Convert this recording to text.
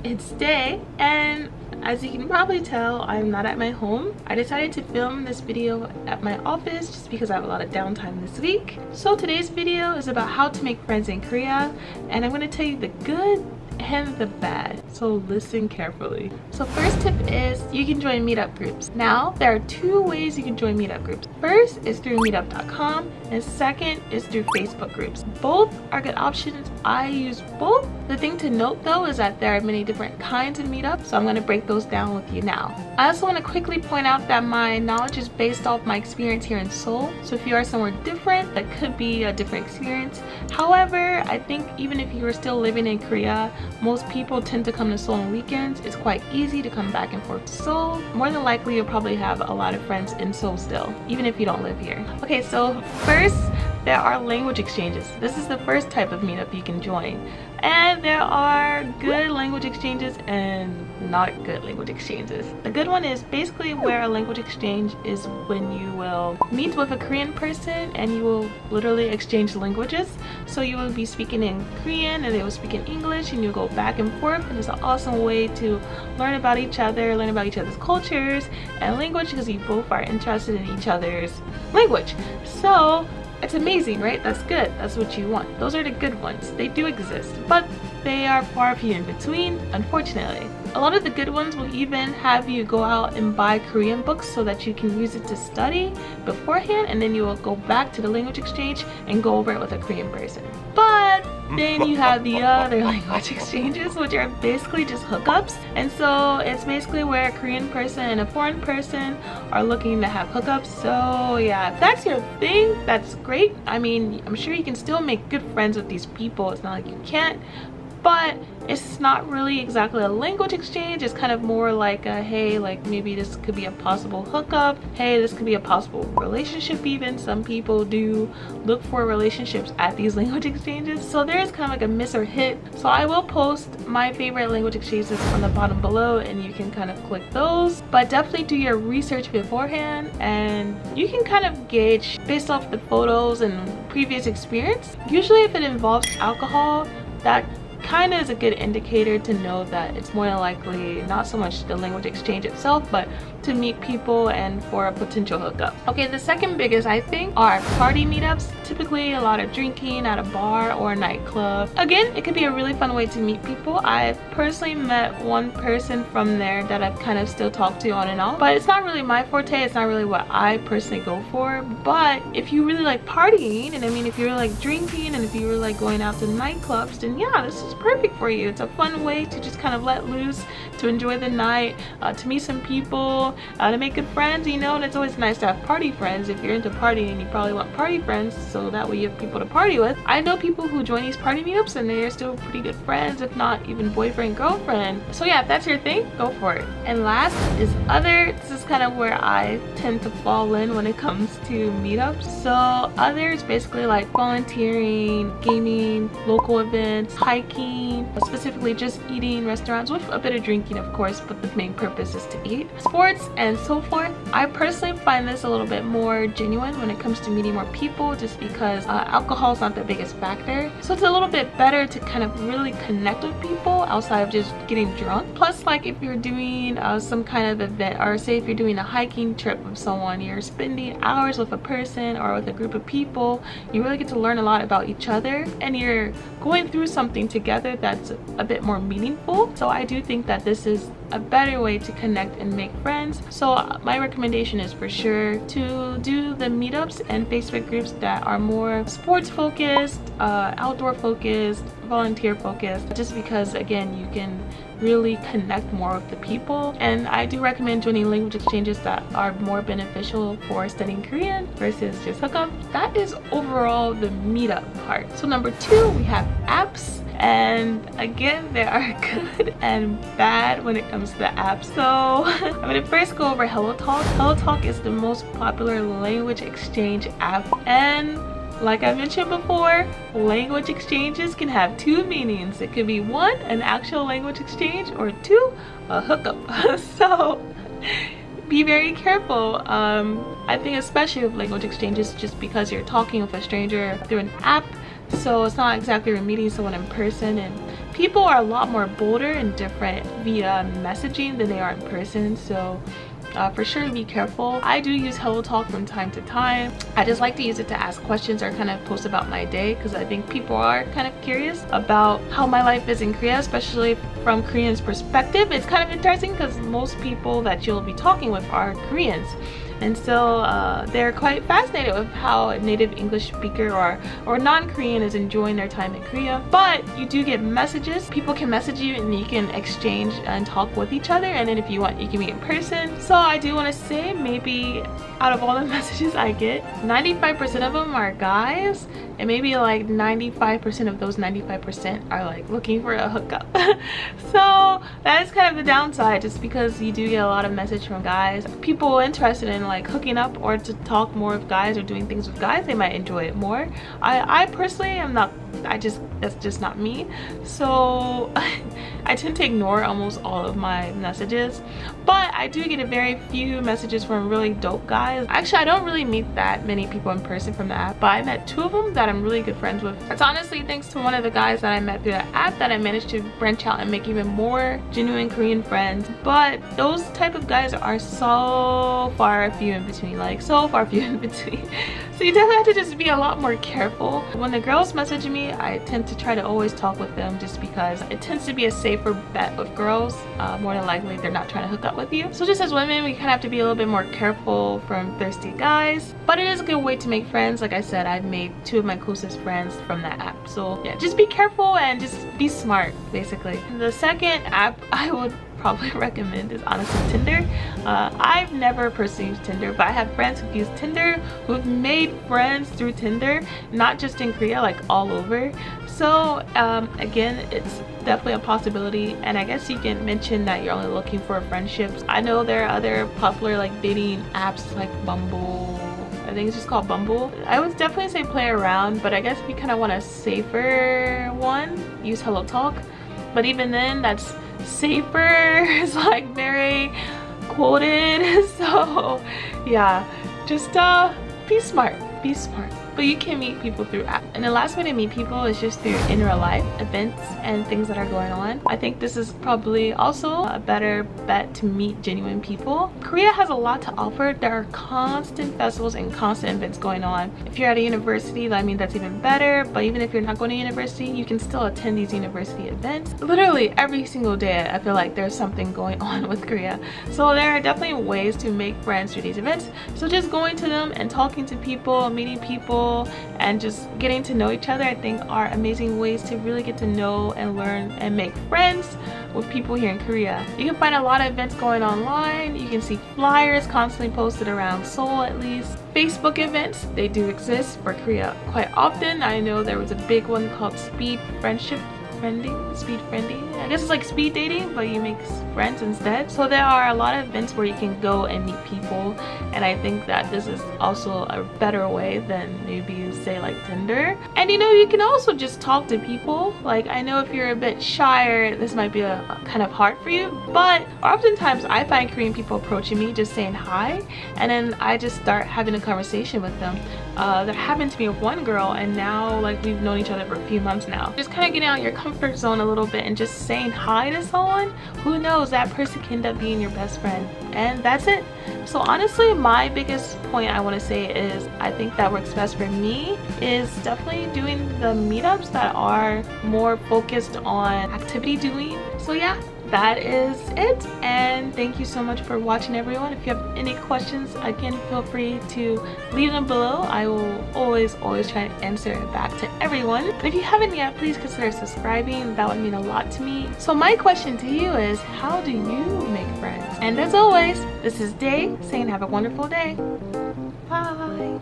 It's day, and as you can probably tell, I'm not at my home. I decided to film this video at my office just because I have a lot of downtime this week. So today's video is about how to make friends in Korea, and I'm going to tell you the good and the bad, so listen carefully. So first tip is you can join meetup groups. Now there are two ways you can join meetup groups. First is through meetup.com and second is through Facebook groups. Both are good options. I use both. The thing to note though is that there are many different kinds of meetups, so I'm going to break those down with you now. I also want to quickly point out that my knowledge is based off my experience here in Seoul, so if you are somewhere different, that could be a different experience. However, I think even if you are still living in Korea, most people tend to come to Seoul on weekends. It's quite easy to come back and forth to Seoul. More than likely, you'll probably have a lot of friends in Seoul still, even if you don't live here. Okay, so first, there are language exchanges. This is the first type of meetup you can join. And there are good language exchanges and not good language exchanges. The good one is basically where a language exchange is when you will meet with a Korean person and you will literally exchange languages. So you will be speaking in Korean and they will speak in English and you go back and forth, and it's an awesome way to learn about each other, learn about each other's cultures and language because you both are interested in each other's language. So it's amazing, right? That's good. That's what you want. Those are the good ones. They do exist, but they are far few in between, unfortunately. A lot of the good ones will even have you go out and buy Korean books so that you can use it to study beforehand, and then you will go back to the language exchange and go over it with a Korean person. But then you have the other language exchanges, which are basically just hookups. And so it's basically where a Korean person and a foreign person are looking to have hookups. So yeah, if that's your thing, that's great. I mean, I'm sure you can still make good friends with these people. It's not like you can't. But it's not really exactly a language exchange. It's kind of more like a, hey, like maybe this could be a possible hookup. Hey, this could be a possible relationship even. Some people do look for relationships at these language exchanges. So there's kind of like a miss or hit. So I will post my favorite language exchanges on the bottom below and you can kind of click those. But definitely do your research beforehand and you can kind of gauge based off the photos and previous experience. Usually if it involves alcohol, that kind of is a good indicator to know that it's more than likely not so much the language exchange itself, but to meet people and for a potential hookup. Okay, the second biggest I think are party meetups. Typically a lot of drinking at a bar or a nightclub. Again, it could be a really fun way to meet people. I've personally met one person from there that I've kind of still talked to on and off, but it's not really my forte. It's not really what I personally go for. But if you really like partying, and I mean if you're like drinking and if you were like going out to nightclubs, then yeah, this is perfect for you. It's a fun way to just kind of let loose, to enjoy the night, to meet some people, to make good friends. You know, and it's always nice to have party friends. If you're into partying, you probably want party friends, so that way you have people to party with. I know people who join these party meetups and they are still pretty good friends, if not even boyfriend, girlfriend. So yeah, if that's your thing, go for it. And last is other. This is kind of where I tend to fall in when it comes to meetups. So other is basically like volunteering, gaming, local events, hiking, specifically just eating, restaurants with a bit of drinking of course, but the main purpose is to eat, sports and so forth. I personally find this a little bit more genuine when it comes to meeting more people, just because alcohol is not the biggest factor, so it's a little bit better to kind of really connect with people outside of just getting drunk. Plus, like if you're doing some kind of event, or say if you're doing a hiking trip with someone, you're spending hours with a person or with a group of people, you really get to learn a lot about each other and you're going through something together that's a bit more meaningful. So I do think that this is a better way to connect and make friends. So my recommendation is for sure to do the meetups and Facebook groups that are more sports focused, outdoor focused, volunteer focused, just because again you can really connect more with the people. And I do recommend joining language exchanges that are more beneficial for studying Korean versus just hookup. That is overall the meetup part. So number two, we have apps. And again, there are good and bad when it comes to the apps. So I'm gonna first go over HelloTalk. HelloTalk is the most popular language exchange app, and like I mentioned before, language exchanges can have two meanings. It could be one, an actual language exchange, or two, a hookup. So be very careful. I think especially with language exchanges, just because you're talking with a stranger through an app, so it's not exactly you're meeting someone in person, and people are a lot more bolder and different via messaging than they are in person. So for sure be careful. I do use HelloTalk from time to time. I just like to use it to ask questions or kind of post about my day, because I think people are kind of curious about how my life is in Korea, especially from Koreans' perspective. It's kind of interesting because most people that you'll be talking with are Koreans. And so they're quite fascinated with how a native English speaker or non-Korean is enjoying their time in Korea. But you do get messages. People can message you and you can exchange and talk with each other. And then if you want, you can meet in person. So I do want to say, maybe out of all the messages I get, 95% of them are guys. And maybe like 95% of those 95% are like looking for a hookup. So that is kind of the downside, just because you do get a lot of message from guys. People interested in like hooking up or to talk more with guys or doing things with guys, they might enjoy it more. I personally am not, that's just not me. So I tend to ignore almost all of my messages, but I do get a very few messages from really dope guys. Actually, I don't really meet that many people in person from the app, but I met 2 of them that I'm really good friends with. It's honestly thanks to one of the guys that I met through the app that I managed to branch out and make even more genuine Korean friends. But those type of guys are so far few in between, like so far few in between. So you definitely have to just be a lot more careful. When the girls message me, I tend to try to always talk with them, just because it tends to be a safer bet with girls. More than likely they're not trying to hook up with you. So just as women, we kind of have to be a little bit more careful from thirsty guys. But it is a good way to make friends. Like I said, I've made 2 of my closest friends from that app. So yeah, just be careful and just be smart, basically. The second app I would probably recommend is honestly Tinder. I've never personally used Tinder, but I have friends who've used Tinder, who've made friends through Tinder, not just in Korea, like all over. So again, it's definitely a possibility. And I guess you can mention that you're only looking for friendships. I know there are other popular like dating apps like Bumble. I think it's just called Bumble. I would definitely say play around, but I guess if you kind of want a safer one, use HelloTalk. But even then, that's safer. It's like very quoted. So yeah, just be smart, be smart. But you can meet people through app. And the last way to meet people is just through in real life events and things that are going on. I think this is probably also a better bet to meet genuine people. Korea has a lot to offer. There are constant festivals and constant events going on. If you're at a university, I mean, that's even better. But even if you're not going to university, you can still attend these university events. Literally every single day, I feel like there's something going on with Korea. So there are definitely ways to make friends through these events. So just going to them and talking to people, meeting people, and just getting to know each other, I think are amazing ways to really get to know and learn and make friends with people here in Korea. You can find a lot of events going online. You can see flyers constantly posted around Seoul, at least. Facebook events, they do exist for Korea quite often. I know there was a big one called Speed Friending. I guess it's like speed dating, but you make friends instead. So there are a lot of events where you can go and meet people, and I think that this is also a better way than maybe say like Tinder. And you know, you can also just talk to people. Like, I know if you're a bit shyer, this might be a kind of hard for you, but oftentimes I find Korean people approaching me just saying hi, and then I just start having a conversation with them. That happened to me with one girl, and now like we've known each other for a few months now. Just kind of getting out your comfort zone a little bit and just saying hi to someone, who knows, that person can end up being your best friend. And that's it. So honestly, my biggest point I want to say is, I think that works best for me is definitely doing the meetups that are more focused on activity doing. So yeah, that is it, and thank you so much for watching, everyone. If you have any questions, again, feel free to leave them below. I will always try to answer back to everyone. But if you haven't yet, please consider subscribing. That would mean a lot to me. So my question to you is, how do you make friends? And as always, this is Day saying have a wonderful day. Bye.